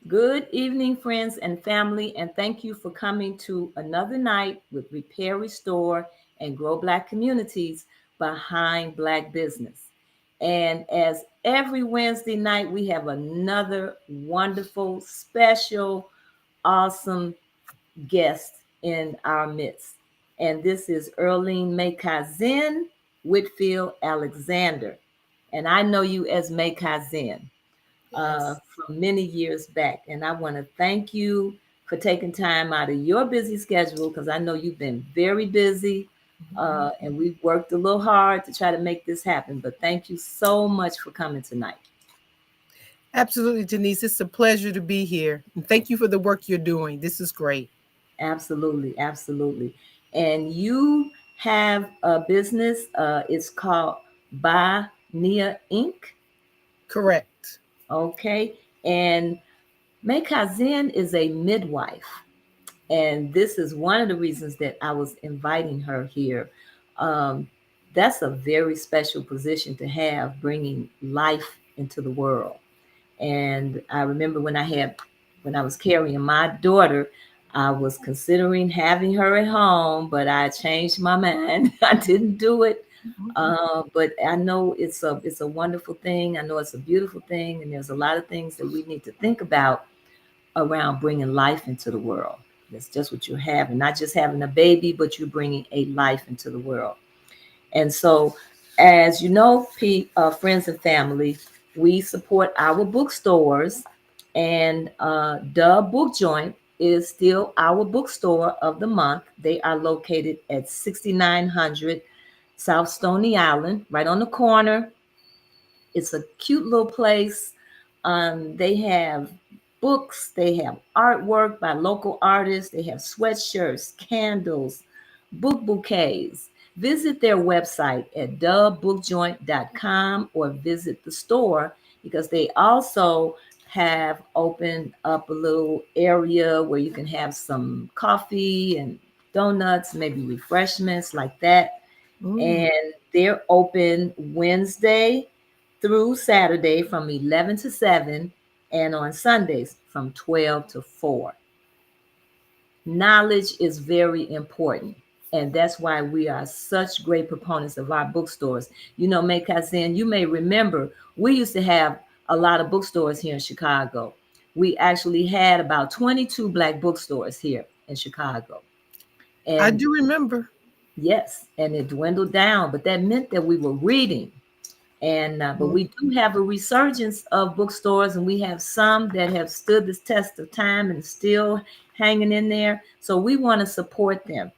Good evening, friends and family, and thank you for coming to another night with Repair, Restore, and Grow Black Communities behind Black business. And as every Wednesday night, we have another wonderful, special, awesome guest in our midst. And this is Earline Mekazin Whitfield Alexander. And I know you as Mekazin from many years back. And I want to thank you for taking time out of your busy schedule, because I know you've been very busy and we've worked a little hard to try to make this happen. But thank you so much for coming tonight. Absolutely, Denise. It's a pleasure to be here. And thank you for the work you're doing. This is great. Absolutely. Absolutely. And you have a business. It's called Nia Inc. Correct. Okay. And Mekazin is a midwife. And this is one of the reasons that I was inviting her here. That's a very special position to have, bringing life into the world. And I remember when I was carrying my daughter, I was considering having her at home, but I changed my mind. I didn't do it. But I know it's a wonderful thing. I know it's a beautiful thing, and there's a lot of things that we need to think about around bringing life into the world. That's just what you're having, not just having a baby, but you're bringing a life into the world. And so, as you know, friends and family, we support our bookstores, and the Book Joint is still our bookstore of the month. They are located at 6900 South Stony Island, right on the corner. It's a cute little place. They have books, they have artwork by local artists, they have sweatshirts, candles, book bouquets. Visit their website at thebookjoint.com or visit the store, because they also have opened up a little area where you can have some coffee and donuts, maybe refreshments like that. And they're open Wednesday through Saturday from 11 to 7, and on Sundays from 12 to 4. Knowledge is very important. And that's why we are such great proponents of our bookstores. You know, Mekazin, you may remember, we used to have a lot of bookstores here in Chicago. We actually had about 22 Black bookstores here in Chicago. And I do remember. Yes, and it dwindled down, but that meant that we were reading. And but we do have a resurgence of bookstores, and we have some that have stood the test of time and still hanging in there. So we want to support them.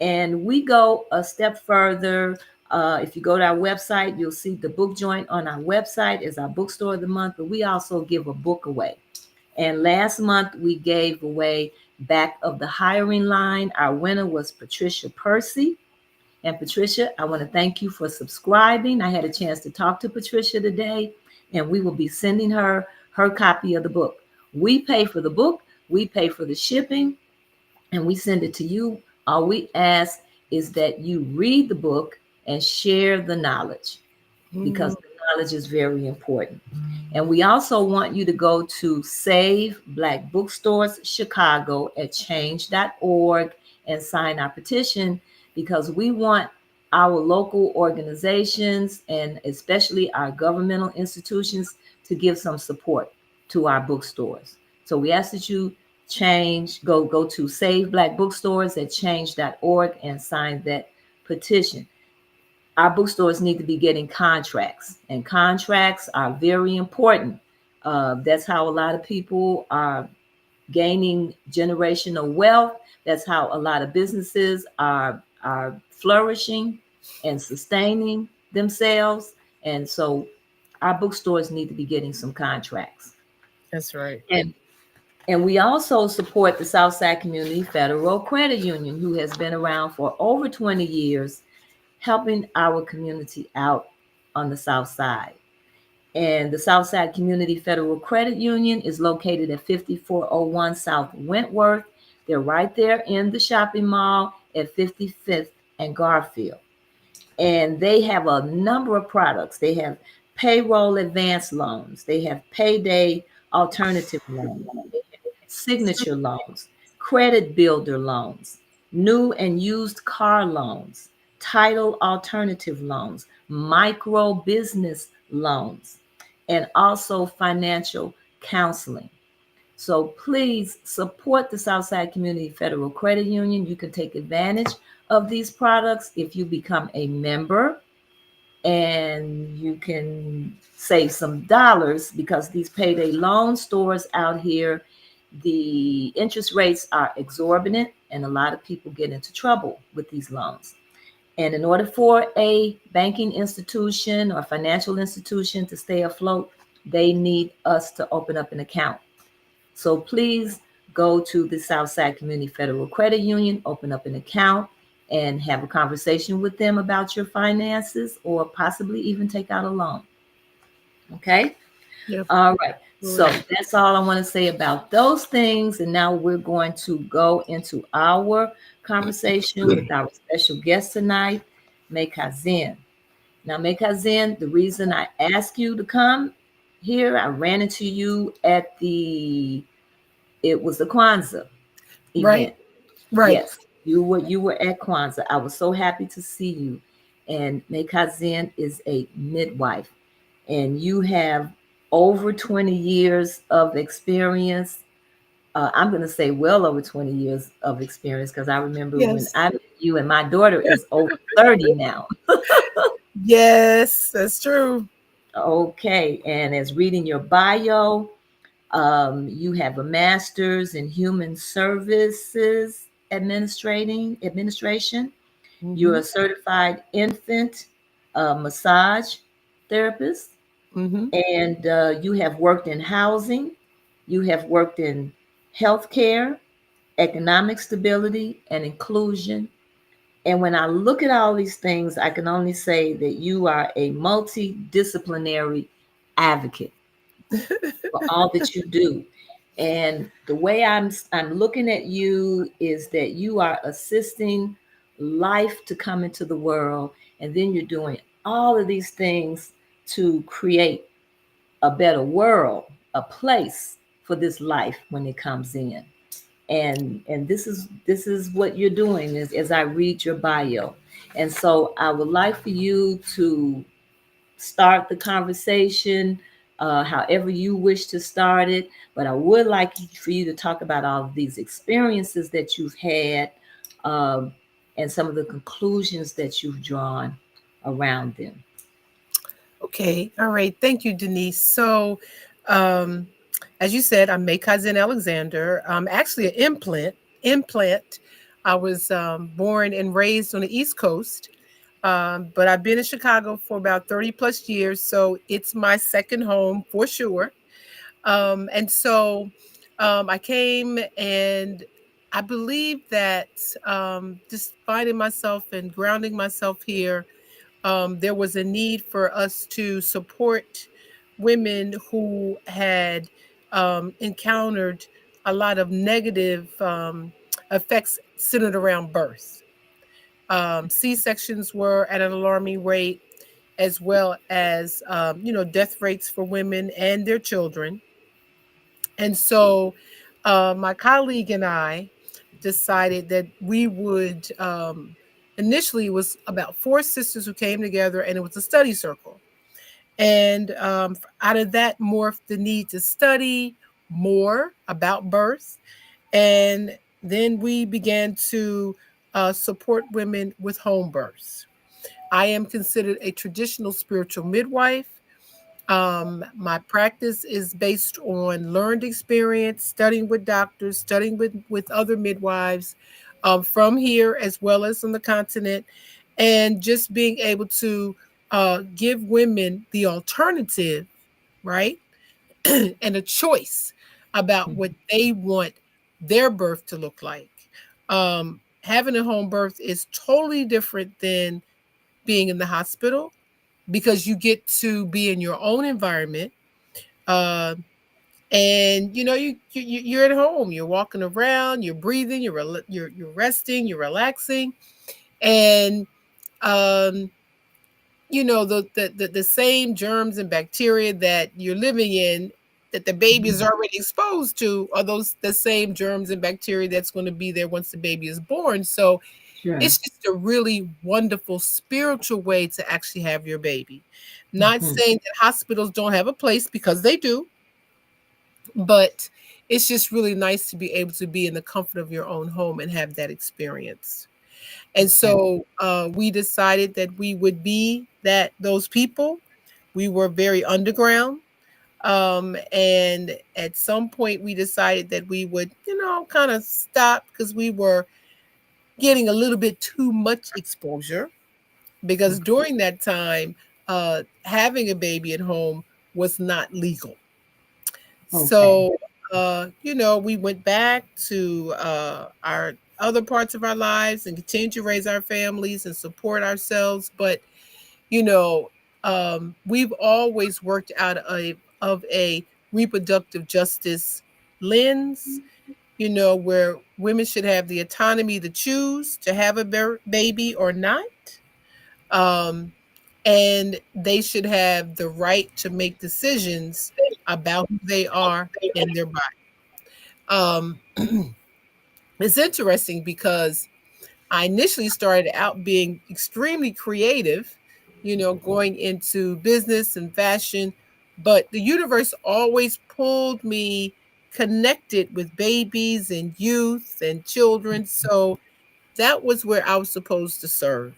And we go a step further. If you go to our website, you'll see the Book Joint on our website is our bookstore of the month, but we also give a book away. And last month we gave away Back of the Hiring Line. Our winner was Patricia Percy. And Patricia, I want to thank you for subscribing. I had a chance to talk to Patricia today, and we will be sending her copy of the book. We pay for the book, we pay for the shipping, and we send it to you. All we ask is that you read the book and share the knowledge, because the knowledge is very important. And we also want you to go to Save Black Bookstores Chicago at change.org and sign our petition, because we want our local organizations and especially our governmental institutions to give some support to our bookstores. So we ask that you go to Save Black Bookstores at change.org and sign that petition. Our bookstores need to be getting contracts, and contracts are very important. That's how a lot of people are gaining generational wealth. That's how a lot of businesses are flourishing and sustaining themselves. And so our bookstores need to be getting some contracts. That's right. And and we also support the Southside Community Federal Credit Union, who has been around for over 20 years, helping our community out on the South Side. And the Southside Community Federal Credit Union is located at 5401 South Wentworth. They're right there in the shopping mall at 55th and Garfield. And they have a number of products. They have payroll advance loans, they have payday alternative loans, signature loans, credit builder loans, new and used car loans, title alternative loans, micro business loans, and also financial counseling. So please support the Southside Community Federal Credit Union. You can take advantage of these products if you become a member, and you can save some dollars because these payday loan stores out here, the interest rates are exorbitant and a lot of people get into trouble with these loans. And in order for a banking institution or financial institution to stay afloat, they need us to open up an account. So please go to the Southside Community Federal Credit Union, open up an account, and have a conversation with them about your finances or possibly even take out a loan. Okay? Yep. All right. So Right. that's all I want to say about those things. And now we're going to go into our conversation with our special guest tonight, Mekazin. Now, Mekazin, the reason I asked you to come here, I ran into you at it was the Kwanzaa Right. event. Right. Yes, you were at Kwanzaa. I was so happy to see you. And Mekazin is a midwife, and you have over 20 years of experience. I'm going to say well over 20 years of experience because I remember when Yes. I met you, and my daughter is over 30 now. Yes, that's true. Okay, and as reading your bio, you have a master's in human services administration. You're Mm-hmm. a certified infant massage therapist, Mm-hmm. and you have worked in housing, you have worked in healthcare, economic stability, and inclusion. And when I look at all these things, I can only say that you are a multidisciplinary advocate for all that you do. And the way I'm looking at you is that you are assisting life to come into the world, and then you're doing all of these things to create a better world, a place for this life when it comes in. And this is what you're doing as I read your bio. And so I would like for you to start the conversation however you wish to start it. But I would like for you to talk about all of these experiences that you've had, um, and some of the conclusions that you've drawn around them. Okay. All right. Thank you, Denise. So, um, as you said, I'm May Cousin Alexander. I'm actually an implant. I was born and raised on the East Coast, but I've been in Chicago for about 30 plus years. So it's my second home for sure. And so I came, and I believe that just finding myself and grounding myself here, there was a need for us to support women who had encountered a lot of negative effects centered around birth. C-sections were at an alarming rate, as well as death rates for women and their children. And so my colleague and I decided that we would, initially, it was about four sisters who came together, and it was a study circle. And out of that morphed the need to study more about birth. And then we began to support women with home births. I am considered a traditional spiritual midwife. My practice is based on learned experience, studying with doctors, studying with other midwives from here as well as on the continent, and just being able to give women the alternative, right? And a choice about what Mhm. they want their birth to look like. Having a home birth is totally different than being in the hospital because you get to be in your own environment. Uh, and you're at home. You're walking around. You're breathing. You're resting. You're relaxing, and um, the same germs and bacteria that you're living in, that the baby is Mhm. already exposed to, are those the same germs and bacteria that's going to be there once the baby is born. So Sure. it's just a really wonderful spiritual way to actually have your baby. Not Mhm. saying that hospitals don't have a place, because they do, but it's just really nice to be able to be in the comfort of your own home and have that experience. And Okay. so we decided that we would be those people. We were very underground. And at some point we decided that we would, kind of stop, because we were getting a little bit too much exposure, because during that time, having a baby at home was not legal. Okay. So, we went back to our other parts of our lives and continued to raise our families and support ourselves. But, you know, we've always worked out of a reproductive justice lens, where women should have the autonomy to choose to have a baby or not. Um, and they should have the right to make decisions about who they are in their body. Um, it's interesting because I initially started out being extremely creative, going into business and fashion, but the universe always pulled me connected with babies and youth and children. So that was where I was supposed to serve.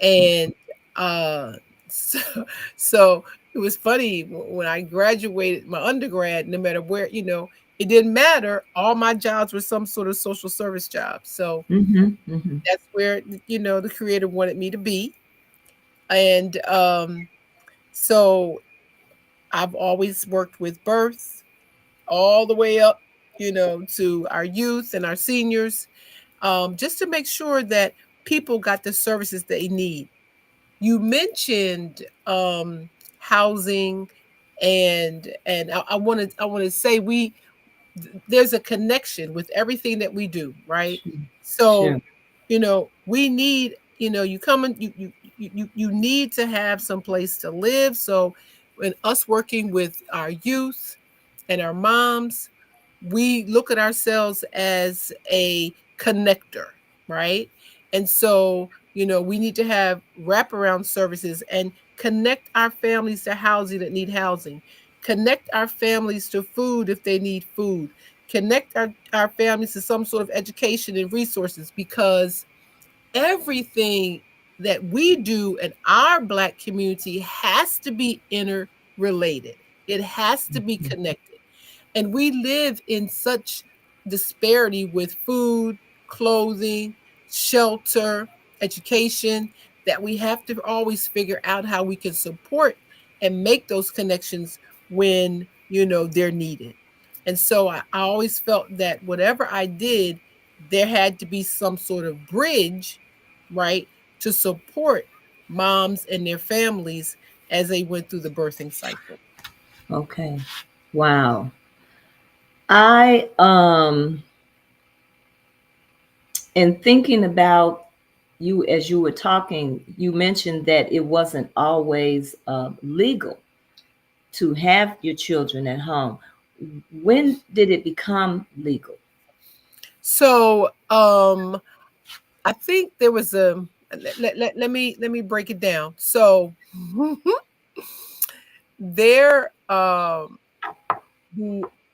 And uh so, so it was funny when I graduated my undergrad, no matter where, it didn't matter. All my jobs were some sort of social service job. So Mhm. Mhm. that's where, the creator wanted me to be. And so I've always worked with birth all the way up, to our youth and our seniors, just to make sure that people got the services they need. You mentioned housing, and I want to say there's a connection with everything that we do, right? Sure. So, Sure. we need, you come in, you need to have some place to live. So when us working with our youth and our moms, we look at ourselves as a connector, right? And so, we need to have wraparound services and connect our families to housing that need housing, connect our families to food if they need food, connect our families to some sort of education and resources, because everything that we do in our Black community has to be interrelated. It has to be Mhm. connected. And we live in such disparity with food, clothing, shelter, education, that we have to always figure out how we can support and make those connections when, they're needed. And so I always felt that whatever I did, there had to be some sort of bridge, right, to support moms and their families as they went through the birthing cycle. Okay. Wow. I in thinking about you as you were talking, you mentioned that it wasn't always legal to have your children at home. When did it become legal? So, I think there was a let me break it down. So there the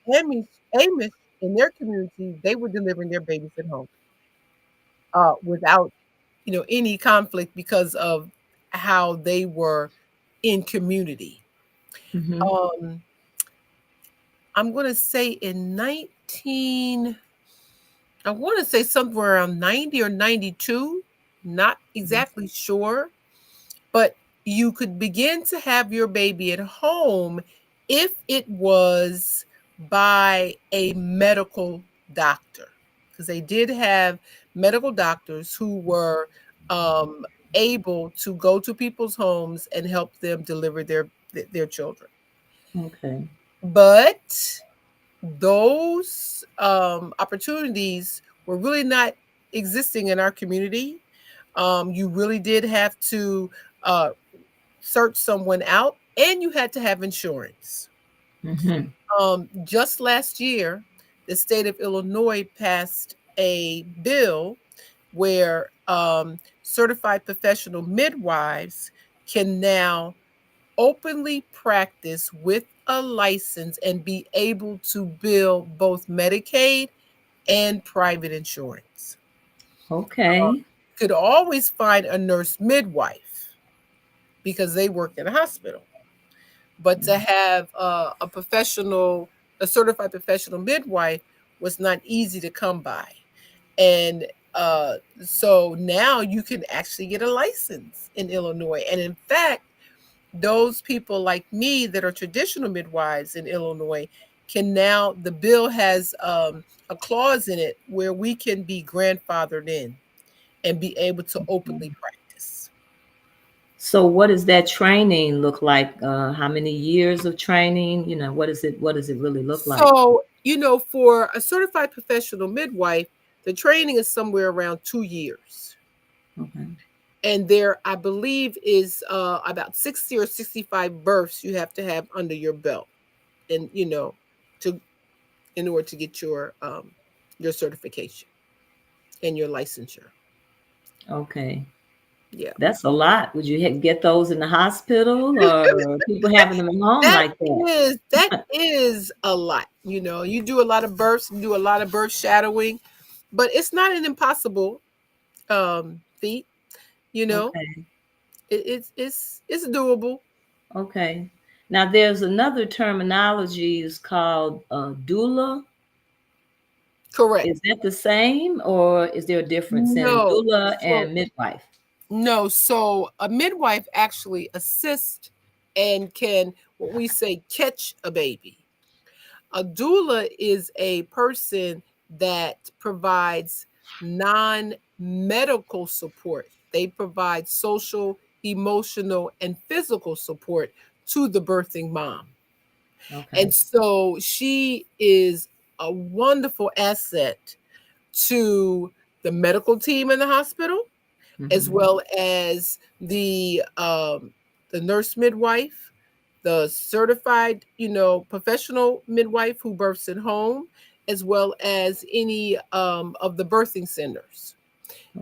Amish in their community, they were delivering their babies at home without any conflict, because of how they were in community. Hmm. Um I'm going to say in 19 I want to say somewhere around 90 or 92, not exactly sure, but you could begin to have your baby at home if it was by a medical doctor, because they did have medical doctors who were um, able to go to people's homes and help them deliver their children. Okay. But those opportunities were really not existing in our community. You really did have to uh, search someone out, and you had to have insurance. Mm-hmm. Just last year, the state of Illinois passed a bill where certified professional midwives can now openly practice with a license and be able to bill both Medicaid and private insurance. Okay. You could always find a nurse midwife because they work in a hospital, but to have a certified professional midwife was not easy to come by. And uh, so now you can actually get a license in Illinois. And in fact, those people like me that are traditional midwives in Illinois can now, the bill has a clause in it where we can be grandfathered in and be able to openly practice. So what does that training look like? How many years of training? What does it really look like? So, for a certified professional midwife, the training is somewhere around 2 years. Okay. And there, I believe, is about 60 or 65 births you have to have under your belt, and to in order to get your certification and your licensure. Okay. Yeah. That's a lot. Would you get those in the hospital or people having them at home That like that? is a lot. You do a lot of births, you do a lot of birth shadowing, but it's not an impossible feat. You know, Okay. it's doable. Okay. Now there's another terminology is called doula. Correct. Is that the same or is there a difference in No. doula So and midwife? no. So a midwife actually assists and can, what we say, catch a baby. A doula is a person that provides non medical support. They provide social, emotional, and physical support to the birthing mom. Okay. And so she is a wonderful asset to the medical team in the hospital, as Hmm. well as the nurse midwife, the certified, professional midwife who births at home, as well as any of the birthing centers.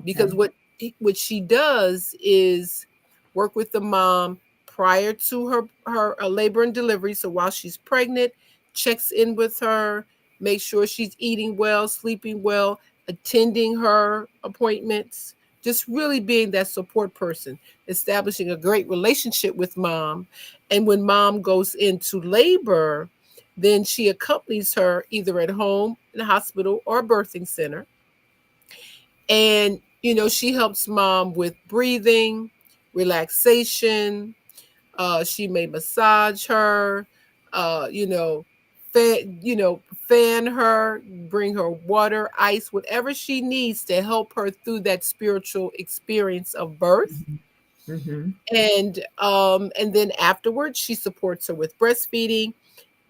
Because Okay. what she does is work with the mom prior to her labor and delivery. So while she's pregnant, checks in with her, make sure she's eating well, sleeping well, attending her appointments, just really being that support person, establishing a great relationship with mom. And when mom goes into labor, then she accompanies her either at home, in the hospital, or a birthing center. And, she helps mom with breathing, relaxation. She may massage her, fan, fan her, bring her water, ice, whatever she needs to help her through that spiritual experience of birth. Hmm. And then afterwards, she supports her with breastfeeding,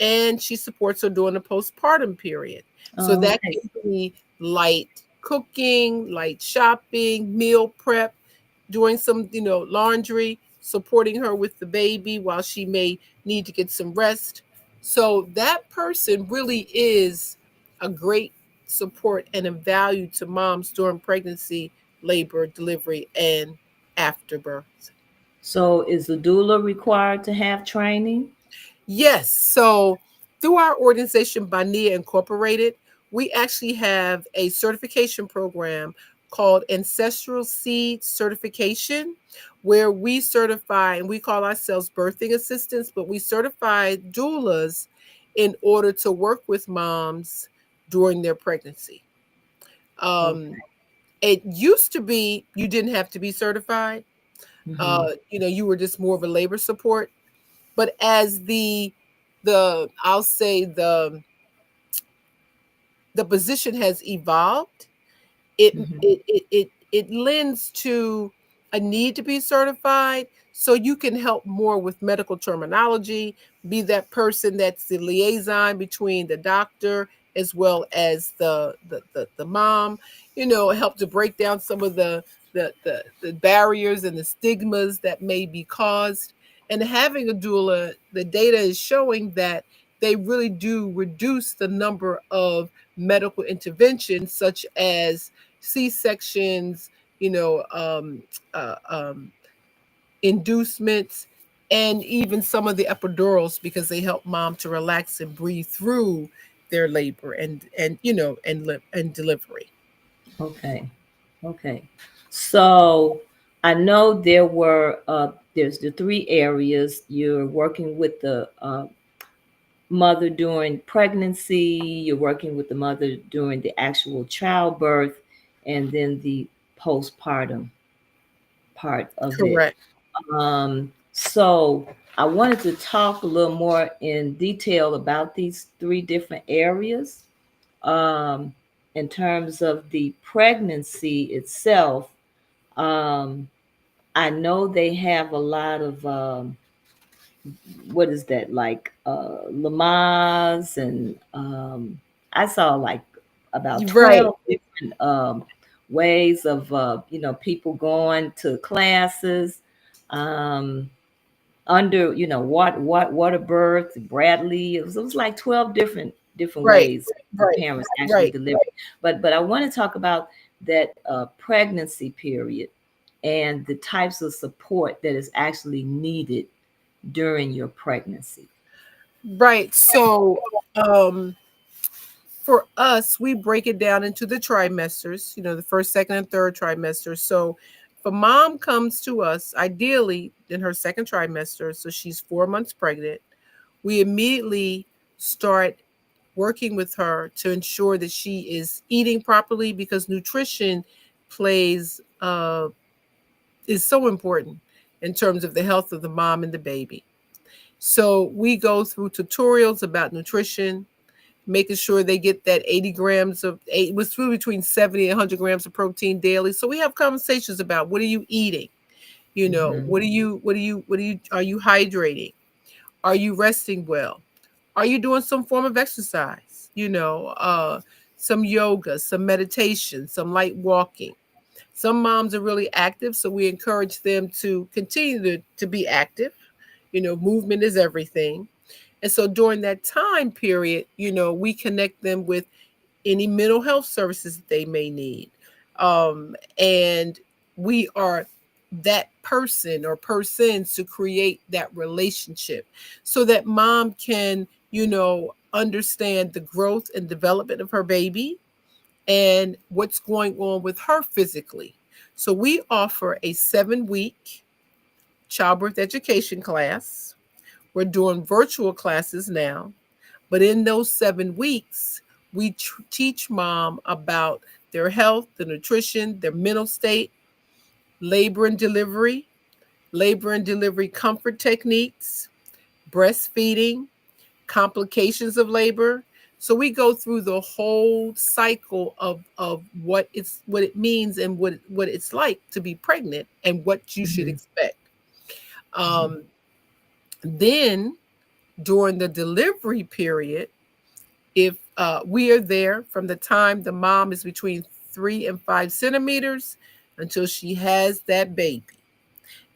and she supports her during the postpartum period. So Oh, that okay. can be light cooking, light shopping, meal prep, doing some, laundry, supporting her with the baby while she may need to get some rest. So that person really is a great support and a value to moms during pregnancy, labor, delivery, and after birth. So is the doula required to have training? Yes. So through our organization, Bania Incorporated, we actually have a certification program called Ancestral Seed Certification, where we certify, and we call ourselves birthing assistants, but we certify doulas in order to work with moms during their pregnancy. Okay. Um, it used to be you didn't have to be certified, Mm-hmm. You were just more of a labor support. But as the I'll say the position has evolved, it Mm-hmm. it lends to a need to be certified, so you can help more with medical terminology, be that person that's the liaison between the doctor as well as the mom, help to break down some of the barriers and the stigmas that may be caused. And having a doula, the data is showing that they really do reduce the number of medical interventions such as C-sections, you know, um, uh, um, inducements, and even some of the epidurals, because they help mom to relax and breathe through their labor and delivery. Okay. Okay. So I know there's the three areas. You're working with the mother during pregnancy, you're working with the mother during the actual childbirth, and then the postpartum part of it. Correct. So I wanted to talk a little more in detail about these three different areas. Um, in terms of the pregnancy itself, um, I know they have a lot of what is that like Lamaze and I saw like about Right, 12 different ways of people going to classes um under what water birth Bradley, it was like 12 different right, ways of right, parents actually right. delivering. But I want to talk about that pregnancy period and the types of support that is actually needed during your pregnancy. Right. So, for us, we break it down into the trimesters, the first, second, and third trimester. So if a mom comes to us, ideally in her second trimester, so she's 4 months pregnant, we immediately start working with her to ensure that she is eating properly, because nutrition plays is so important in terms of the health of the mom and the baby. So we go through tutorials about nutrition, making sure they get that 80 grams of eight was through between 70 and 100 grams of protein daily. So we have conversations about, what are you eating? Hmm. Are you hydrating? Are you resting well? Are you doing some form of exercise? Some yoga, some meditation, some light walking. Some moms are really active, so we encourage them to continue to be active. Movement is everything. And so during that time period, we connect them with any mental health services that they may need. And we are that person or persons to create that relationship so that mom can, understand the growth and development of her baby and what's going on with her physically. So we offer a 7-week childbirth education class. We're doing virtual classes now, but in those 7 weeks, we teach mom about their health, the nutrition, their mental state, labor and delivery, labor and delivery comfort techniques, breastfeeding, complications of labor. So we go through the whole cycle of what it means and what it's like to be pregnant and what you should Hmm. expect. Hmm. Um, then during the delivery period, if we are there from the time the mom is between 3 and 5 centimeters until she has that baby.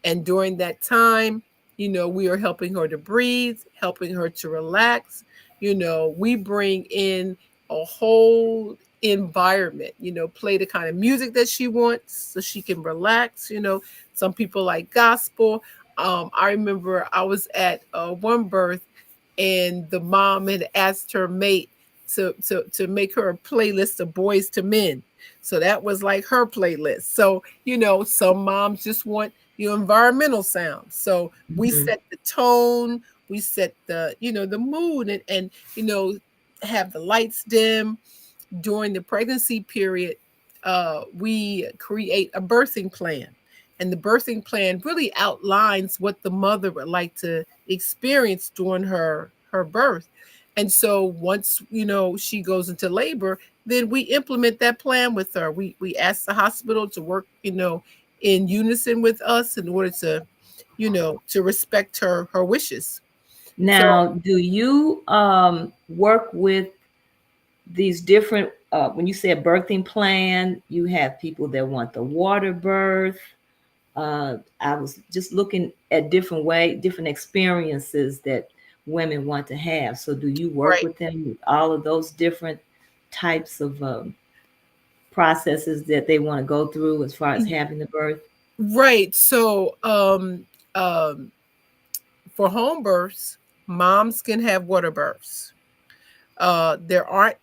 And during that time, we are helping her to breathe, helping her to relax. We bring in a whole environment, play the kind of music that she wants so she can relax. Some people like gospel. I remember I was at one birth, and the mom had asked her mate to make her a playlist of Boys to Men. So that was like her playlist. So, some moms just want environmental sounds. So we Hmm. set the tone, we set the mood, and have the lights dim. During the pregnancy period, we create a birthing plan. And the birthing plan really outlines what the mother would like to experience during her birth. And so once she goes into labor, then we implement that plan with her. We ask the hospital to work in unison with us in order to respect her wishes. So Now, do you work with these different, when you say a birthing plan, you have people that want the water birth. I was just looking at different experiences that women want to have. So, do you work right. with them with all of those different types of processes that they want to go through as far as having the birth? Right. So for home births, moms can have water births. There aren't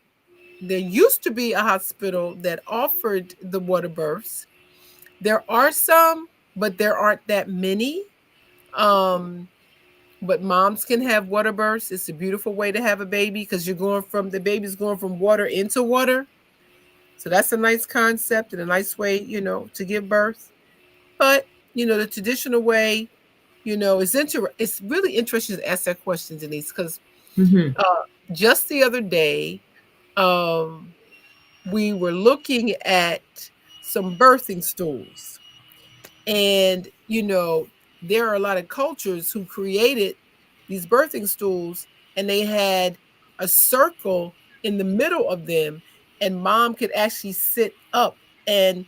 there used to be a hospital that offered the water births. There are some, but there aren't that many. Um, but moms can have water births. It's a beautiful way to have a baby because the baby's going from water into water. So that's a nice concept and a nice way, to give birth. But, the traditional way, it's really interesting to ask that question, Denise, because Mm-hmm. uh, just the other day, um, we were looking at some birthing stools. And, there are a lot of cultures who created these birthing stools, and they had a circle in the middle of them, and mom could actually sit up and,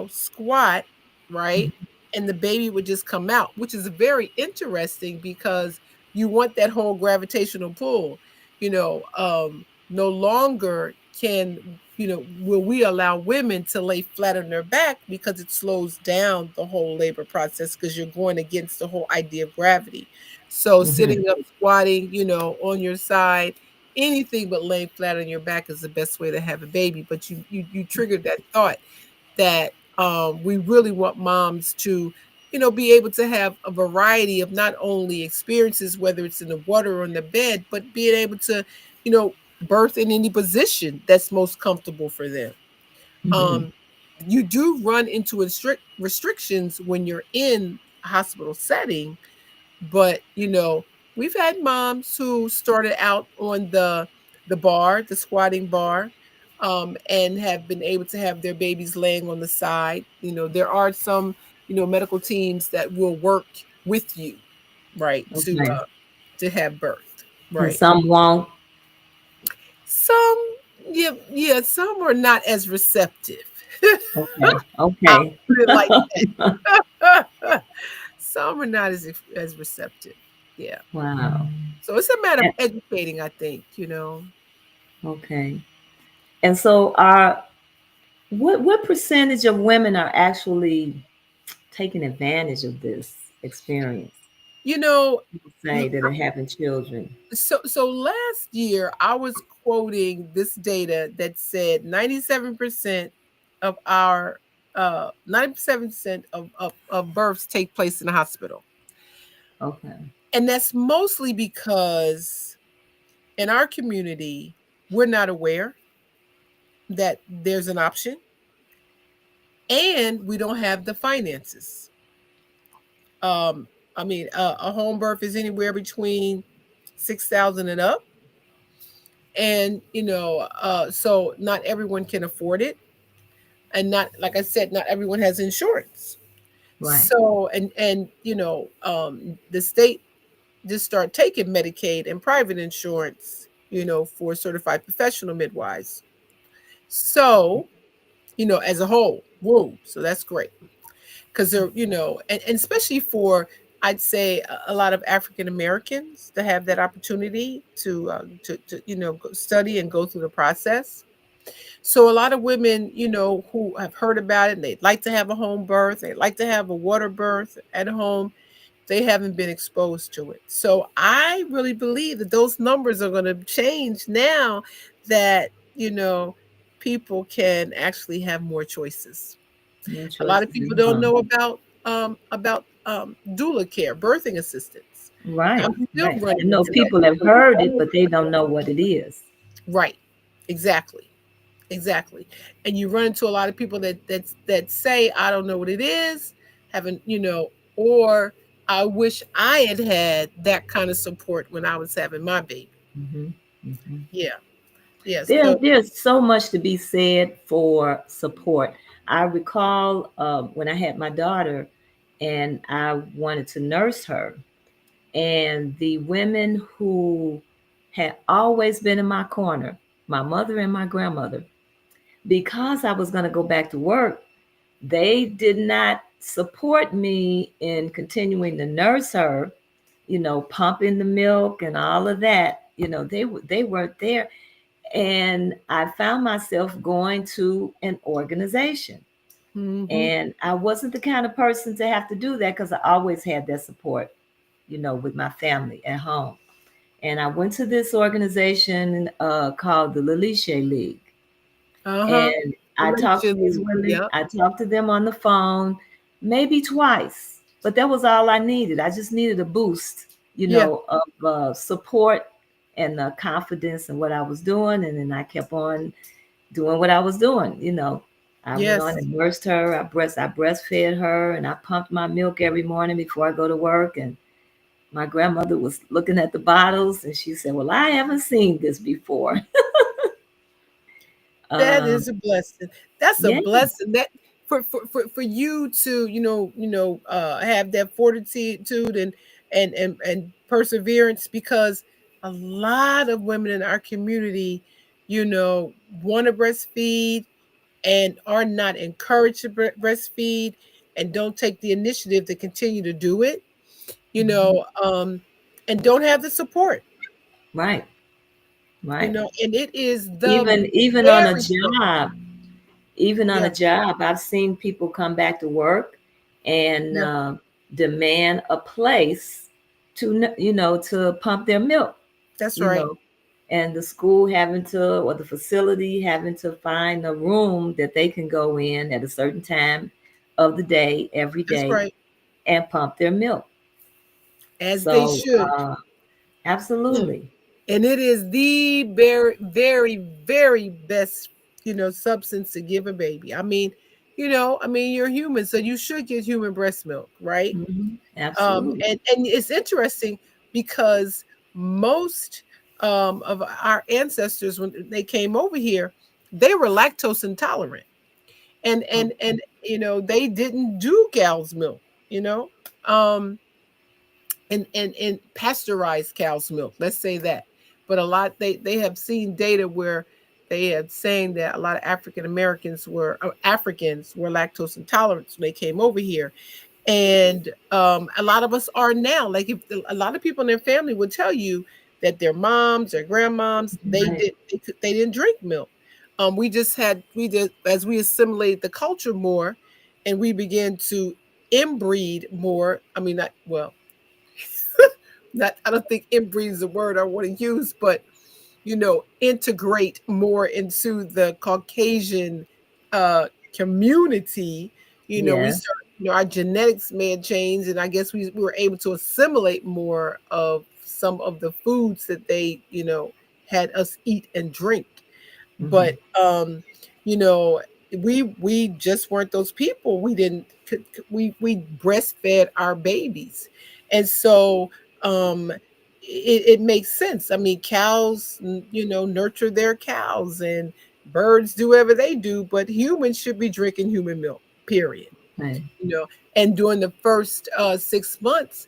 squat, right? And the baby would just come out, which is very interesting because you want that whole gravitational pull. No longer will we allow women to lay flat on their back because it slows down the whole labor process because you're going against the whole idea of gravity. So Mm-hmm. sitting up, squatting, on your side, anything but laying flat on your back is the best way to have a baby. But you triggered that thought that we really want moms to be able to have a variety of not only experiences, whether it's in the water or in the bed, but being able to birth in any position that's most comfortable for them. Mm-hmm. um, you do run into restrictions when you're in a hospital setting, but we've had moms who started out on the squatting bar, and have been able to have their babies laying on the side. There are some medical teams that will work with you, right, Okay. to have birth, And right. some won't. Some, yeah, yeah, some are not as receptive. Okay. I'll Okay. put it like that. Some are not as receptive. Yeah. Wow. So it's a matter of And- educating, I think. Okay. And so, what percentage of women are actually taking advantage of this experience? You know, People say that are having children. so last year I was quoting this data that said 97% of our 97% of births take place in the hospital. Okay. And that's mostly because in our community, we're not aware that there's an option, and we don't have the finances. Um, I mean, a home birth is anywhere between 6,000 and up, and so not everyone can afford it, and not like I said, not everyone has insurance. Right. So the state just start taking Medicaid and private insurance, for certified professional midwives. So as a whole. Whoa. So that's great. Because they're, and especially for, I'd say, a lot of African Americans to have that opportunity to study and go through the process. So a lot of women, who have heard about it, and they'd like to have a home birth, they'd like to have a water birth at home, they haven't been exposed to it. So I really believe that those numbers are going to change now that, people can actually have more choices. No A lot choices of people at don't home. know about doula care, birthing assistance. Right. I'm still Right. I running know into that. people have heard it, but they don't know what it is. Right. Exactly. Exactly. And you run into a lot of people that say, I don't know what it is. having, or I wish I had had that kind of support when I was having my baby. Hmm. Hmm. Yeah. Yes. There's so much to be said for support. I recall when I had my daughter and I wanted to nurse her, and the women who had always been in my corner, my mother and my grandmother, because I was going to go back to work, they did not support me in continuing to nurse her, pumping the milk and all of that. They weren't there, and I found myself going to an organization. Hmm. And I wasn't the kind of person to have to do that because I always had that support, with my family at home. And I went to this organization called the Lelishe League. Uh-huh. And I talked to these Allegedly. women. Yep. I talked to them on the phone, maybe twice, but that was all I needed. I just needed a boost, Yeah. of support and confidence in what I was doing. And then I kept on doing what I was doing. I went on Yes. and nursed her. I breastfed her, and I pumped my milk every morning before I go to work. And my grandmother was looking at the bottles, and she said, "Well, I haven't seen this before." That um, is a blessing. That's a yeah, blessing. That for you to, have that fortitude and perseverance, because a lot of women in our community, want to breastfeed and are not encouraged to breastfeed, and don't take the initiative to continue to do it, mhm, and don't have the support, right, right. and it is the Even on a very strong. job, Yeah, I've seen people come back to work and yeah, demand a place to pump their milk. that's You right. know, and the school having to, or the facility having to find a room that they can go in at a certain time of the day, every That's day, right. and pump their milk. As they So, should. Yeah. absolutely. And it is the very, very, very best, substance to give a baby. I mean, you're human, so you should get human breast milk, right? Hmm. Um, Absolutely. and it's interesting because most of our ancestors, when they came over here, they were lactose intolerant, and and Okay. and they didn't do cow's milk, you know. Um, and pasteurized cow's milk. Let's say that. But a lot, they have seen data where they had saying that a lot of Africans were lactose intolerant when they came over here, and a lot of us are now. Like, if a lot of people in their family would tell you that their moms or grandmoms, Right. they didn't drink milk. We did, as we assimilated the culture more, and we began to inbreed more. I mean, not well, not I don't think inbreed is the word I want to use, but integrate more into the Caucasian uh community. We Yes. start, our genetics may have changed, and I guess we were able to assimilate more of some of the foods that they, had us eat and drink. Hmm. But you know we just weren't those people. We didn't we breastfed our babies, and so it makes sense. I mean, cows, nurture their cows, and birds do whatever they do, but humans should be drinking human milk, period. Right. you know and during the first 6 months,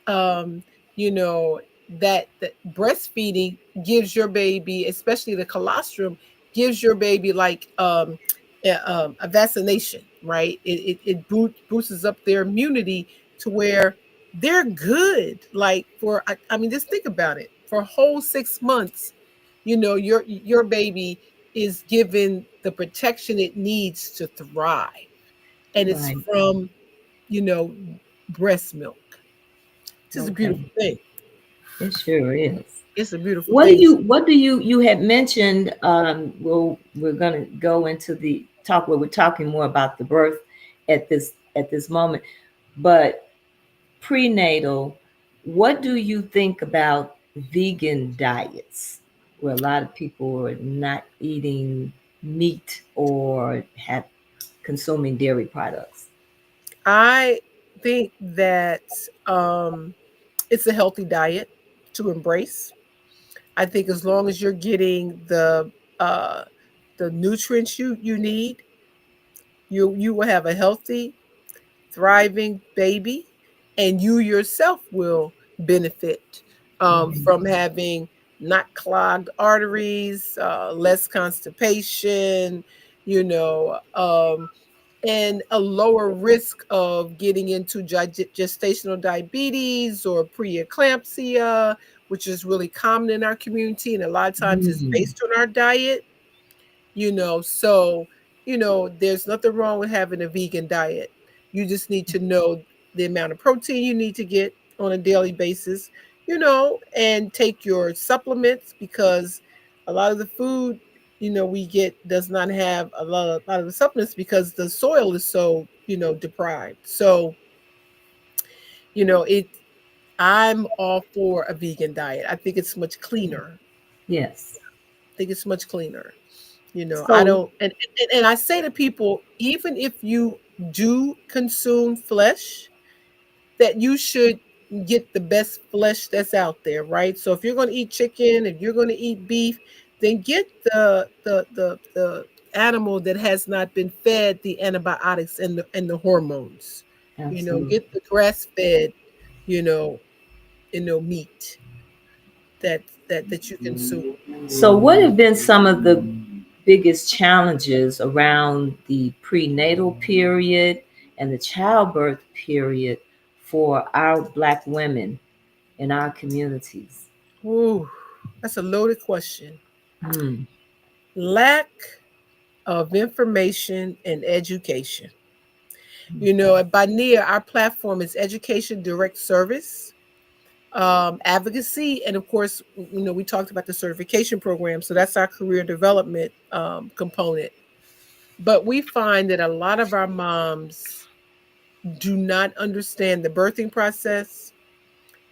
um, you know, that breastfeeding gives your baby, especially the colostrum, gives your baby like a vaccination, right? It boosts up their immunity to where they're good. Like, I mean, just think about it. For a whole 6 months, your baby is given the protection it needs to thrive, and it's Right. from you know breast milk. It's a Okay. beautiful thing. It sure is. It's a beautiful What do thing. you what do you had mentioned, well, we're gonna go into the talk where we're talking more about the birth at this moment, but prenatal, what do you think about vegan diets where a lot of people are not eating meat or have consuming dairy products? I think that um, it's a healthy diet to embrace. I think as long as you're getting uh, the nutrients you need, you will have a healthy, thriving baby, and you yourself will benefit Mhm. from having not clogged arteries, less constipation, you know, and a lower risk of getting into gestational diabetes or preeclampsia, which is really common in our community, and a lot of times is Mm. based on our diet. So there's nothing wrong with having a vegan diet. You just need to know the amount of protein you need to get on a daily basis, and take your supplements, because a lot of the food we get does not have a lot of the supplements because the soil is so deprived. So it I'm all for a vegan diet. I think it's much cleaner. Yes. I think it's much cleaner. I So, don't, and I say to people, even if you do consume flesh, that you should get the best flesh that's out there, right? So if you're going to eat chicken, if you're going to eat beef, then get the animal that has not been fed the antibiotics and the hormones. absolutely. Get the grass fed, you know, meat that you consume. So, what have been some of the biggest challenges around the prenatal period and the childbirth period for our Black women in our communities? Ooh, that's a loaded question. Hmm. Lack of information and education. At Bania, our platform is education, direct service, advocacy, and of course, we talked about the certification program. So that's our career development component. But we find that a lot of our moms do not understand the birthing process,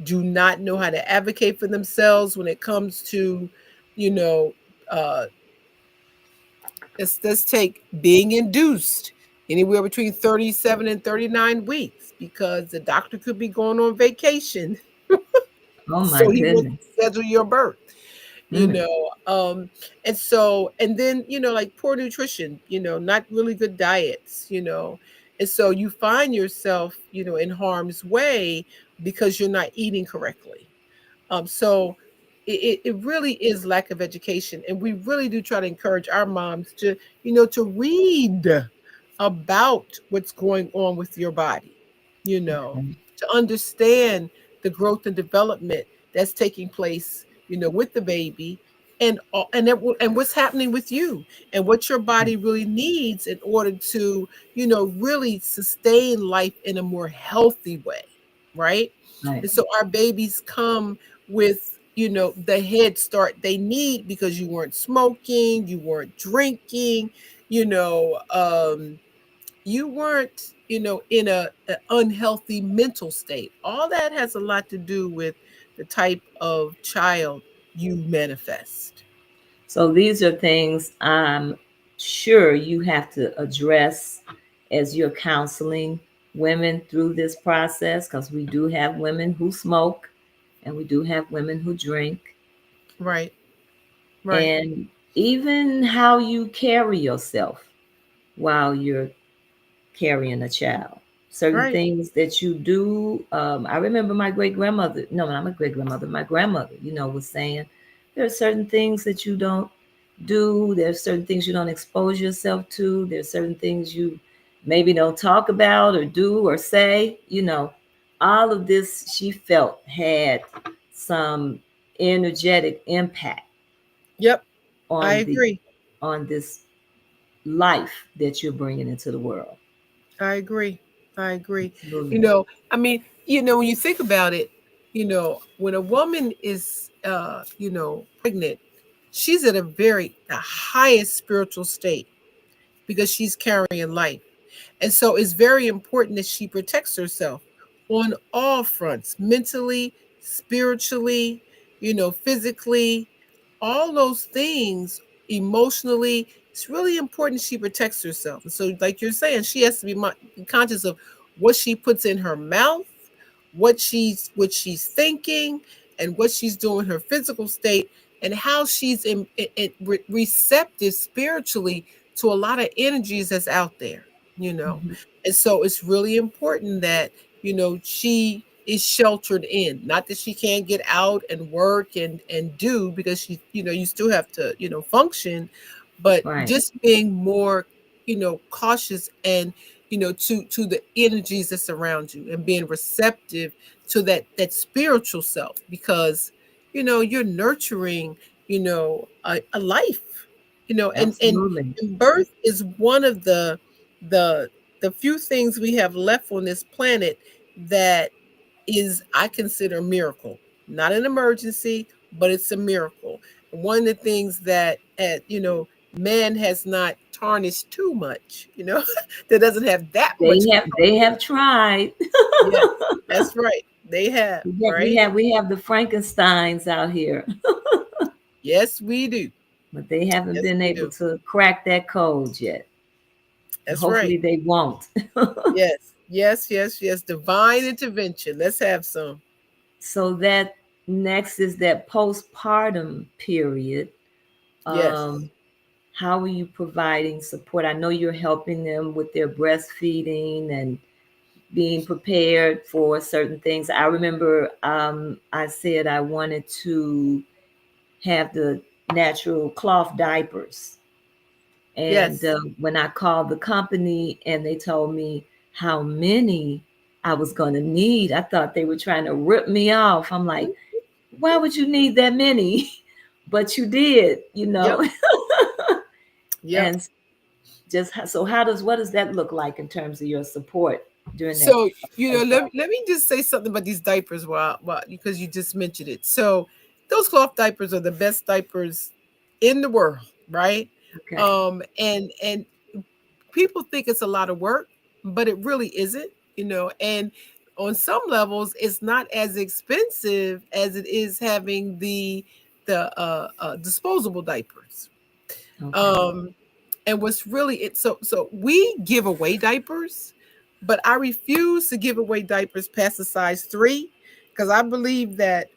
do not know how to advocate for themselves when it comes to, you know, uh, let's take being induced anywhere between 37 and 39 weeks, because the doctor could be going on vacation. Oh my So he wants goodness. to schedule your birth, you Mm. know. And then, like poor nutrition, not really good diets, and so you find yourself, in harm's way because you're not eating correctly. So it really is lack of education. And we really do try to encourage our moms to, to read about what's going on with your body, Okay. to understand the growth and development that's taking place, with the baby, and what's happening with you, and what your body really needs in order to, really sustain life in a more healthy way, right? Right. And so our babies come with, the head start they need because you weren't smoking, you weren't drinking, you know, you weren't, in a unhealthy mental state. All that has a lot to do with the type of child you manifest. So these are things I'm sure you have to address as you're counseling women through this process, because we do have women who smoke and we do have women who drink, Right, right, and even how you carry yourself while you're carrying a child. Certain right. things that you do. I remember my great grandmother, no, not my great grandmother, my grandmother, was saying there are certain things that you don't do. There's certain things you don't expose yourself to. There's certain things you maybe don't talk about or do or say. All of this she felt had some energetic impact Yep, I on the agree. on this life that you're bringing into the world. I agree. I agree. You Absolutely. know, I mean, when you think about it, when a woman is, pregnant, she's at the highest spiritual state because she's carrying life. And so it's very important that she protects herself on all fronts, mentally, spiritually, physically, all those things, emotionally. It's really important she protects herself. And so, like you're saying, she has to be conscious of what she puts in her mouth, what she's thinking, and what she's doing, her physical state, and how she's receptive spiritually to a lot of energies that's out there, you know. Mhm. And so it's really important that, she is sheltered in. Not that she can't get out and work and do, because you still have to, function, but Right. just being more, cautious, and to the energies that surround you, and being receptive to that spiritual self, because you're nurturing, a life, and Absolutely. birth is one of the the few things we have left on this planet that is, I consider, a miracle. Not an emergency, but it's a miracle. One of the things that, man has not tarnished too much, that doesn't have that much They control. have tried. Yes, that's right. They have, We right? have the Frankensteins out here, Yes, we do. but they haven't Yes, been we able do. to crack that code yet. That's right. Hopefully they won't. Yes, yes, yes, yes. Divine intervention. Let's have some. So that next is that postpartum period. Yes, Um, how are you providing support? I know you're helping them with their breastfeeding and being prepared for certain things. I remember I said I wanted to have the natural cloth diapers. And yes. when I called the company and they told me how many I was going to need, I thought they were trying to rip me off. I'm like, why would you need that many? But you did, you Yep, know. yep. And just so what does that look like in terms of your support during that So, let, postpartum? let me just say something about these diapers, while because you just mentioned it. So, those cloth diapers are the best diapers in the world, right? Okay. And people think it's a lot of work, but it really isn't, and on some levels it's not as expensive as it is having the disposable diapers. Okay. Um and what's really it so we give away diapers, but I refuse to give away diapers past the size 3, because I believe that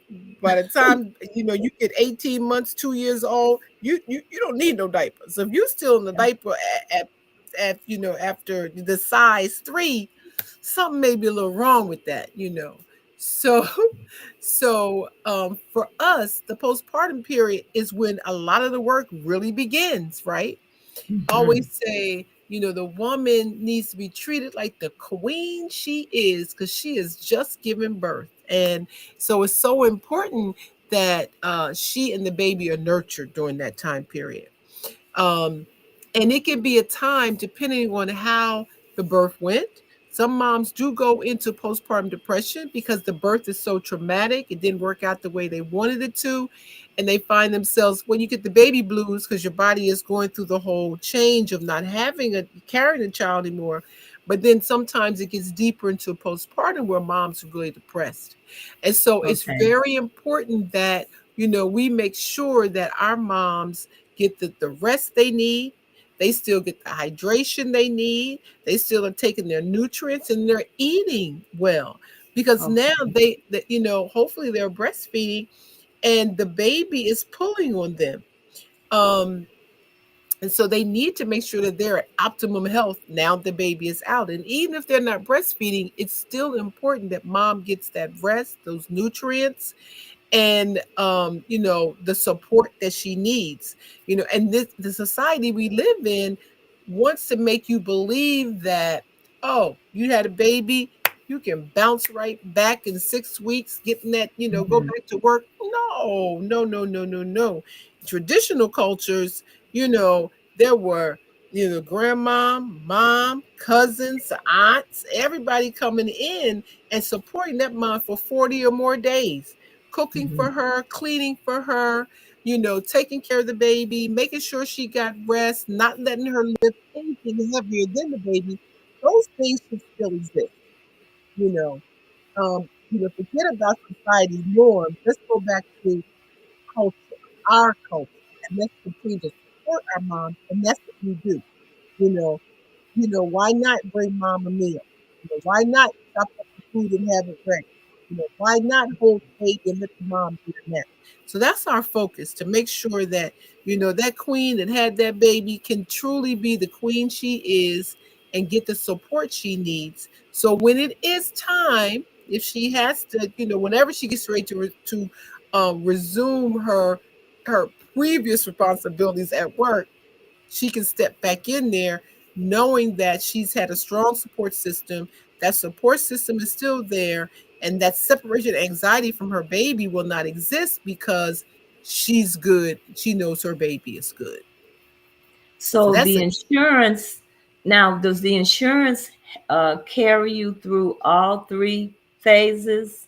by the time you get 18 months, 2 years old, you don't need no diapers. So if you're still in the diaper at after the size 3, something may be a little wrong with that. So for us, the postpartum period is when a lot of the work really begins, right? Hmm. Always say, the woman needs to be treated like the queen she is, because she is just giving birth. And so it's so important that she and the baby are nurtured during that time period. Um, and it can be a time, depending on how the birth went. Some moms do go into postpartum depression because the birth is so traumatic. It didn't work out the way they wanted it to. And they find themselves, when you get the baby blues, because your body is going through the whole change of not carrying a child anymore. But then sometimes it gets deeper into postpartum where moms are really depressed. And so it's Okay. very important that, we make sure that our moms get the rest they need. They still get the hydration they need. They still are taking their nutrients, and they're eating well, because now Okay. hopefully they're breastfeeding and the baby is pulling on them. Um, and so they need to make sure that they're at optimum health now the baby is out. And even if they're not breastfeeding, it's still important that mom gets that rest, those nutrients, and the support that she needs. And the society we live in wants to make you believe that, oh, you had a baby, you can bounce right back in 6 weeks, getting that, go Hmm. back to work. No, no, no, no, no, no. Traditional cultures, you know there were, grandma, mom, cousins, aunts, everybody coming in and supporting that mom for 40 or more days, cooking Hmm. for her, cleaning for her, taking care of the baby, making sure she got rest, not letting her lift anything heavier than the baby. Those things should still exist, you know. Forget about society norms. Let's go back to culture, our culture, and let's continue to support our moms, and that's what we do. You know, why not bring mom a meal? Why not chop up the food and have it ready? Why not hold the baby and let the mom do the nap? So that's our focus, to make sure that that queen that had that baby can truly be the queen she is and get the support she needs. So when it is time, if she has to, whenever she gets ready to resume her previous responsibilities at work, she can step back in there knowing that she's had a strong support system. That support system is still there, and that separation anxiety from her baby will not exist because she's good. She knows her baby is good. So So that's the a insurance, now, does the insurance carry you through all three phases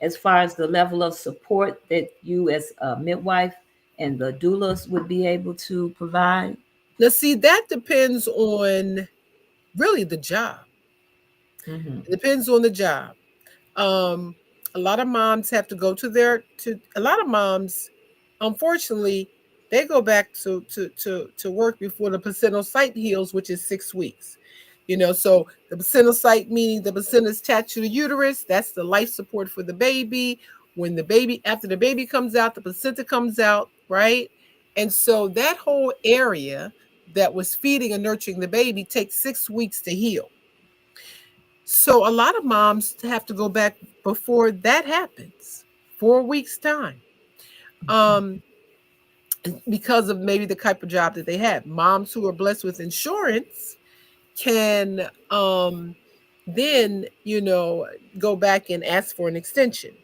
as far as the level of support that you as a midwife and the doulas would be able to provide? now see that depends on really the job. Hmm. It depends on the job. Um, a lot of moms have to go to a lot of moms, unfortunately, they go back to work before the placental site heals, which is 6 weeks. So the placental site, meaning the placenta is attached to the uterus, that's the life support for the baby. When the baby, after the baby comes out, the placenta comes out, right? And so that whole area that was feeding and nurturing the baby takes 6 weeks to heal. So a lot of moms have to go back before that happens, 4 weeks time, um, because of maybe the type of job that they have. Moms who are blessed with insurance can then go back and ask for an extension.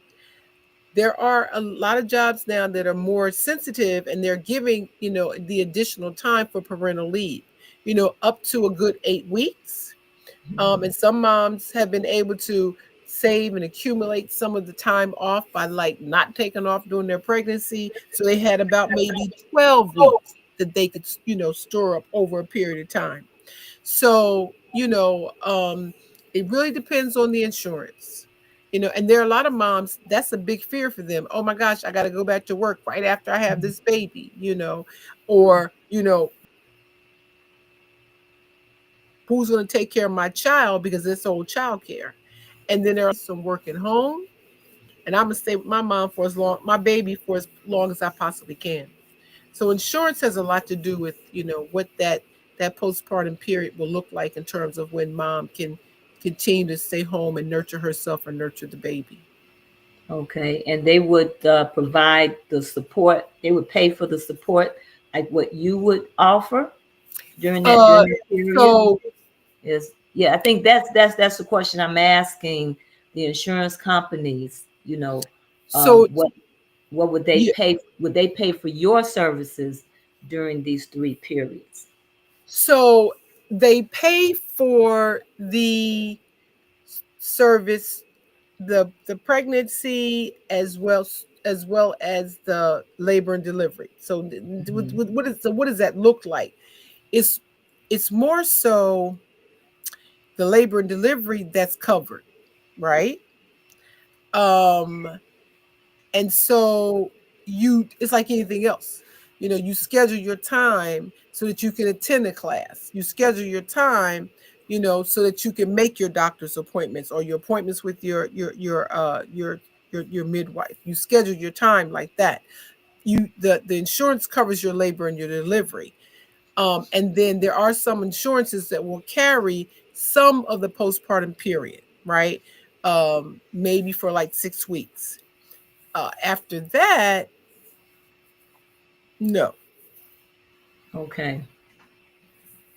There are a lot of jobs now that are more sensitive, and they're giving the additional time for parental leave, up to a good 8 weeks. And some moms have been able to save and accumulate some of the time off by like not taking off during their pregnancy. So they had about maybe 12 weeks that they could, store up over a period of time. So, it really depends on the insurance. And there are a lot of moms, that's a big fear for them. Oh my gosh, I got to go back to work right after I have this baby, or, who's going to take care of my child because it's old child care. And then there are some working home, and I'm gonna stay with my mom for as long, my baby for as long as I possibly can. So insurance has a lot to do with what that postpartum period will look like in terms of when mom can continue to stay home and nurture herself or nurture the baby. Okay, and they would provide the support. They would pay for the support, like what you would offer Uh, during that period. so Is, yeah, I think that's the question I'm asking the insurance companies. so What would they yeah, pay? Would they pay for your services during these three periods? so they pay for the service, the pregnancy, as well as the labor and delivery. So Mhm. what does that look like? It's it's more so the labor and delivery that's covered, right? Um, and so it's like anything else. You schedule your time so that you can attend a class. You schedule your time, so that you can make your doctor's appointments or your appointments with your midwife. You schedule your time like that. The insurance covers your labor and your delivery. And then there are some insurances that will carry some of the postpartum period, right? Maybe for like 6 weeks. After that, no. Okay,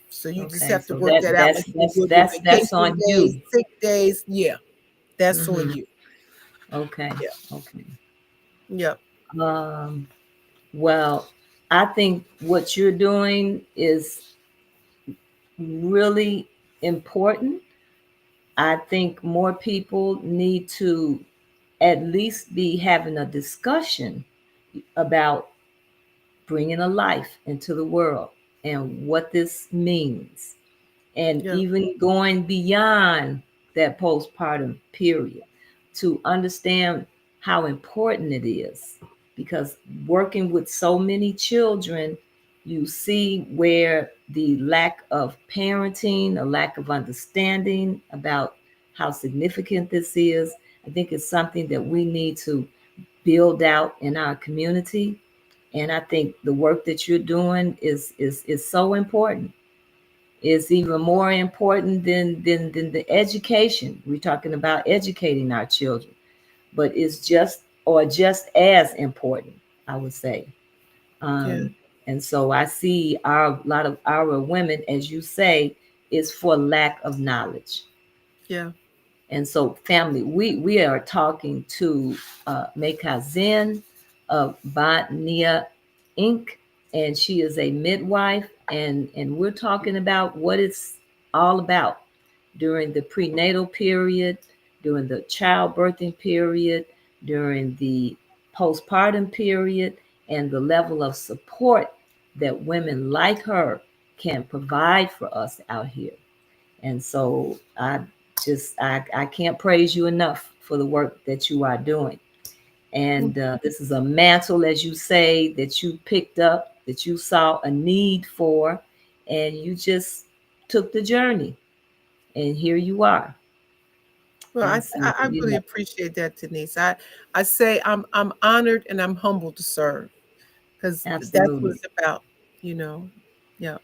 So you just okay. have to So work that out like you would with that's vacation on days, you. sick days. Yeah, that's on Hmm. you. Okay, Yeah, okay. yeah, Um, well, I think what you're doing is really important. I think more people need to at least be having a discussion about bringing a life into the world and what this means, and yeah, even going beyond that postpartum period to understand how important it is. Because working with so many children, you see where the lack of parenting, a lack of understanding about how significant this is. I think it's something that we need to build out in our community. And I think the work that you're doing is so important. It's even more important than the education. We're talking about educating our children, but it's just as important, I would say. Yeah. And so I see a lot of our women, as you say, is for lack of knowledge. Yeah. And so, family, we are talking to Mekazin of Botnia Inc., and she is a midwife, and we're talking about what it's all about during the prenatal period, during the childbirthing period, during the postpartum period, and the level of support that women like her can provide for us out here. And so I can't praise you enough for the work that you are doing. And this is a mantle, as you say, that you picked up, that you saw a need for, and you just took the journey. And here you are. Well, And so, I really appreciate that, Denise. I say I'm honored and I'm humbled to serve because that's what absolutely. it's about, you know. Yeah.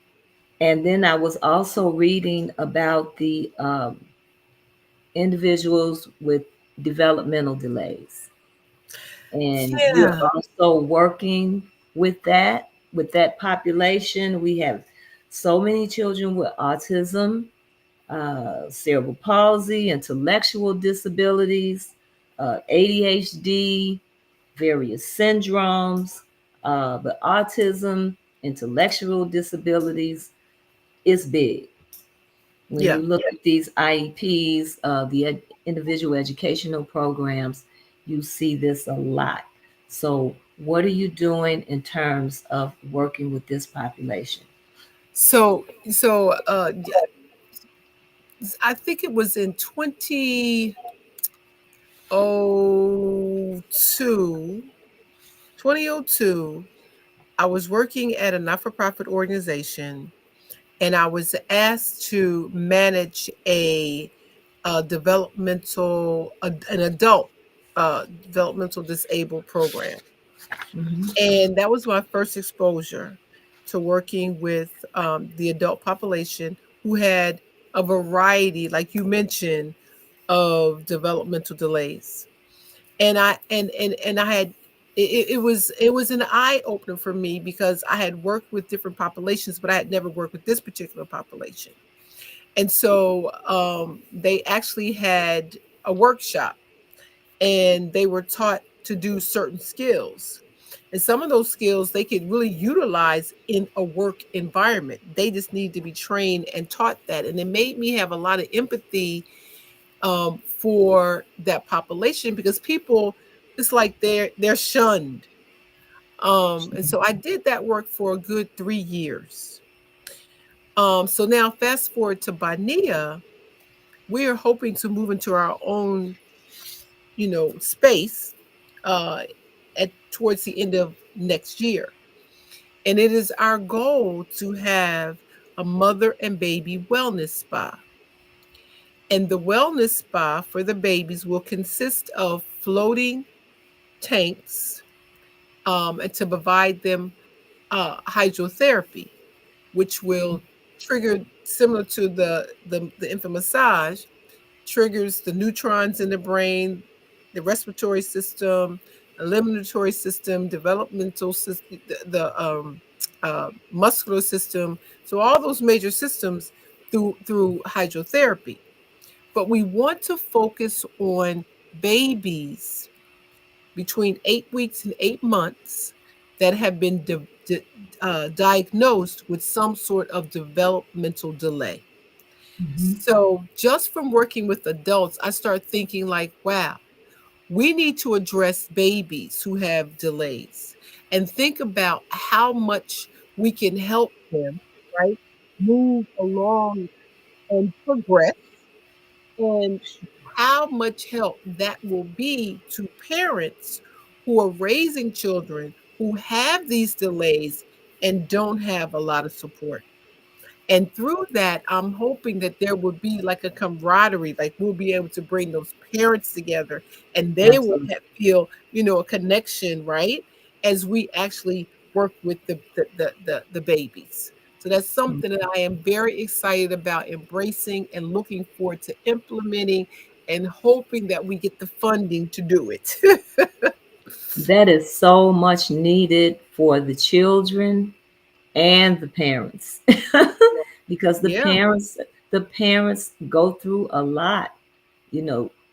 And then I was also reading about the individuals with developmental delays. And you're Yeah. also working with that population. We have so many children with autism, cerebral palsy, intellectual disabilities, ADHD, various syndromes, but autism, intellectual disabilities is big. When Yeah. you look at these IEPs, individual educational programs, you see this a lot. So, what are you doing in terms of working with this population? Yeah, I think it was in 2002, 2002, I was working at a not-for-profit organization and I was asked to manage a an adult developmental disabled program. Hmm. And that was my first exposure to working with the adult population who had a variety, like you mentioned, of developmental delays. And I had it was an eye opener for me because I had worked with different populations, but I had never worked with this particular population. And so they actually had a workshop and they were taught to do certain skills. And some of those skills they could really utilize in a work environment. They just need to be trained and taught that. And it made me have a lot of empathy for that population because people, it's like they're shunned. And so I did that work for a good 3 years. So now fast forward to Bania, we are hoping to move into our own, space uh, at towards the end of next year. And it is our goal to have a mother and baby wellness spa. And the wellness spa for the babies will consist of floating tanks and to provide them hydrotherapy, which will trigger, similar to the infant massage, triggers the neutrons in the brain, the respiratory system, eliminatory system, developmental system, the muscular system. So all those major systems through hydrotherapy. But we want to focus on babies between 8 weeks and 8 months that have been diagnosed with some sort of developmental delay. Hmm. So just from working with adults, I start thinking like, wow, we need to address babies who have delays and think about how much we can help them, right? Move along and progress, and how much help that will be to parents who are raising children who have these delays and don't have a lot of support. And through that, I'm hoping that there will be like a camaraderie, like we'll be able to bring those parents together and they will Absolutely. feel, a connection, right? As we actually work with the babies. So that's something that I am very excited about embracing and looking forward to implementing and hoping that we get the funding to do it. That is so much needed for the children and the parents. Because Yeah, the parents go through a lot,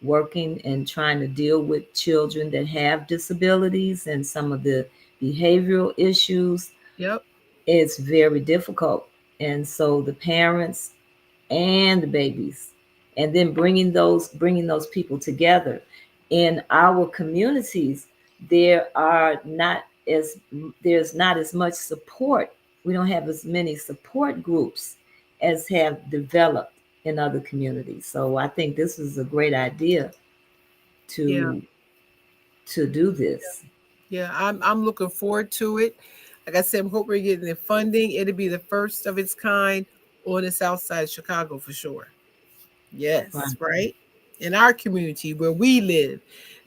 working and trying to deal with children that have disabilities and some of the behavioral issues. yep, It's very difficult. And so the parents and the babies, and then bringing those people together in our communities, there are not as there's not as much support. We don't have as many support groups as have developed in other communities. So I think this is a great idea yeah. to do this. Yeah, I'm looking forward to it. Like I said, I'm hoping we're getting the funding. It'll be the first of its kind on the south side of Chicago for sure. Yes, Right. right? In our community where we live,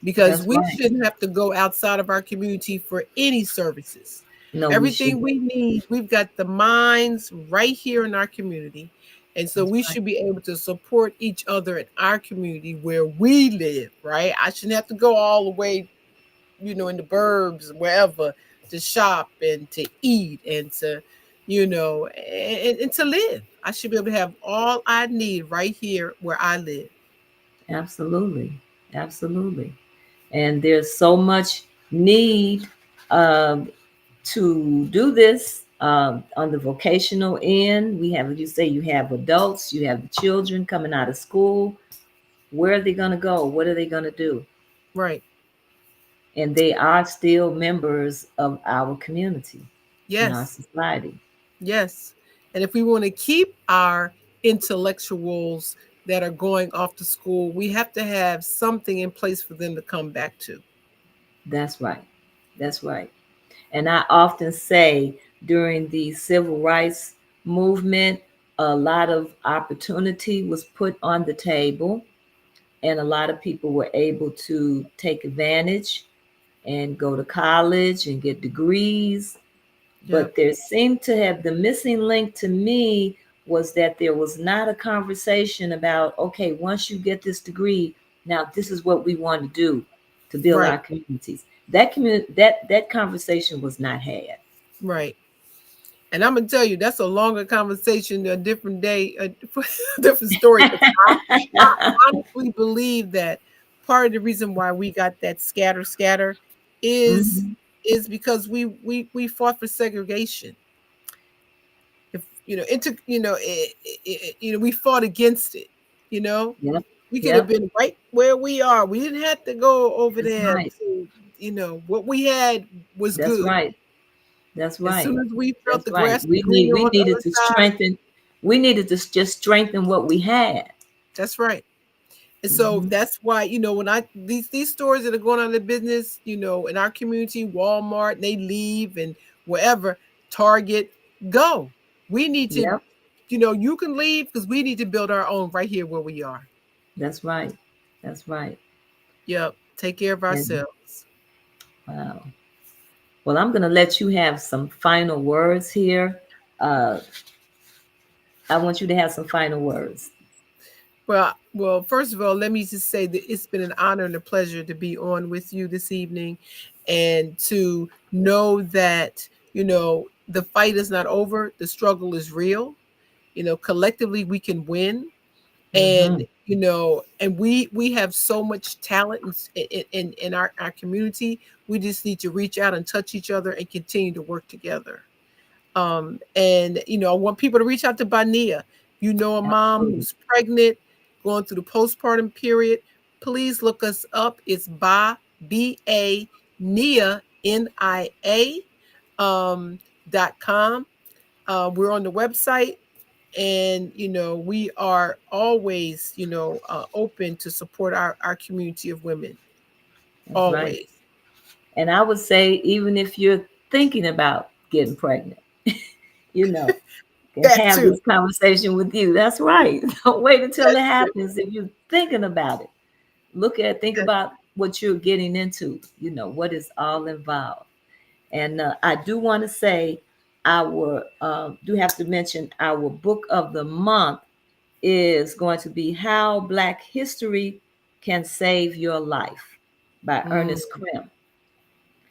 because That's we right. shouldn't have to go outside of our community for any services. No, we should. Everything we need, we've got the mines right here in our community. And so That's we right. should be able to support each other in our community where we live, right? I shouldn't have to go all the way, in the burbs, wherever, to shop and to eat and to, and to live. I should be able to have all I need right here where I live. Absolutely. Absolutely. And there's so much need um, to do this on the vocational end. We have, you say, you have adults, you have the children coming out of school. Where are they going to go? What are they going to do? Right. And they are still members of our community and our Yes. society. Yes. And if we want to keep our intellectuals that are going off to school, we have to have something in place for them to come back to. That's right. That's right. And I often say during the civil rights movement, a lot of opportunity was put on the table, and a lot of people were able to take advantage and go to college and get degrees. Yep. But there seemed to have the missing link to me was that there was not a conversation about, okay, once you get this degree, now this is what we want to do to build Right. our communities. That conversation was not had. Right. And I'm gonna tell you, that's a longer conversation, a different day, a different story. Because I honestly believe that part of the reason why we got that scatter is Hmm. is because we fought for segregation. If we fought against it. You know, Yep. we could have Yep. been right where we are. We didn't have to go over That's there right. to, what we had was That's good. right. That's As right. soon as we felt That's the right. grass was greener We on the needed other to side, strengthen. We needed to just strengthen what we had. that's right. And so Hmm. that's why, when these stores that are going out of business, in our community, Walmart, they leave and wherever, Target, go. We need to, Yep. you can leave because we need to build our own right here where we are. That's right. That's right. Yep. Take care of And ourselves. wow. Well, I'm going to let you have some final words here. Uh, I want you to have some final words. Well, first of all, let me just say that it's been an honor and a pleasure to be on with you this evening and to know that, the fight is not over, the struggle is real. Collectively we can win. And Hmm. we have so much talent in our community. We just need to reach out and touch each other and continue to work together. And I want people to reach out to Bania. You know, a mom Absolutely. who's pregnant, going through the postpartum period, please look us up. It's BA Nia NIA .com. We're on the website, and we are always open to support our community of women. That's right. Always. And I would say, even if you're thinking about getting pregnant, you know, can That have too. this conversation with you. That's right. Don't wait until it That too. happens. If you're thinking about it, think That, about what you're getting into, what is all involved. And I do want to say, do have to mention our book of the month is going to be How Black History Can Save Your Life by mm, Ernest Krim.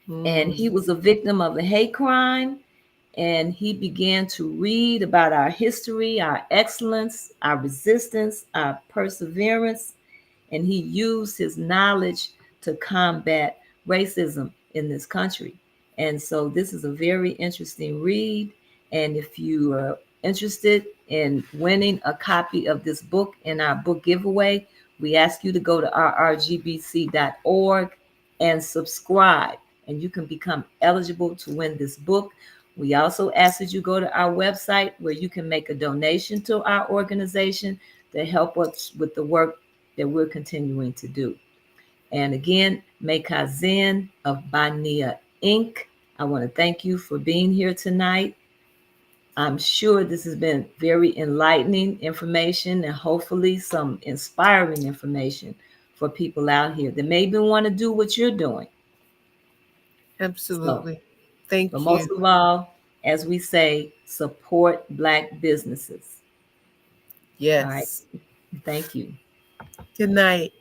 And he mm, was a victim of a hate crime, and he began to read about our history, our excellence, our resistance, our perseverance, and he used his knowledge to combat racism in this country. And so this is a very interesting read. And if you are interested in winning a copy of this book in our book giveaway, we ask you to go to rrgbc.org and subscribe, and you can become eligible to win this book. We also ask that you go to our website where you can make a donation to our organization to help us with the work that we're continuing to do. And again, Mekazin of Bania Inc., I want to thank you for being here tonight. I'm sure this has been very enlightening information and hopefully some inspiring information for people out here that maybe want to do what you're doing. So, absolutely. but Thank most you. of all, as we say, support Black businesses. All right. Yes. Thank you. Good night.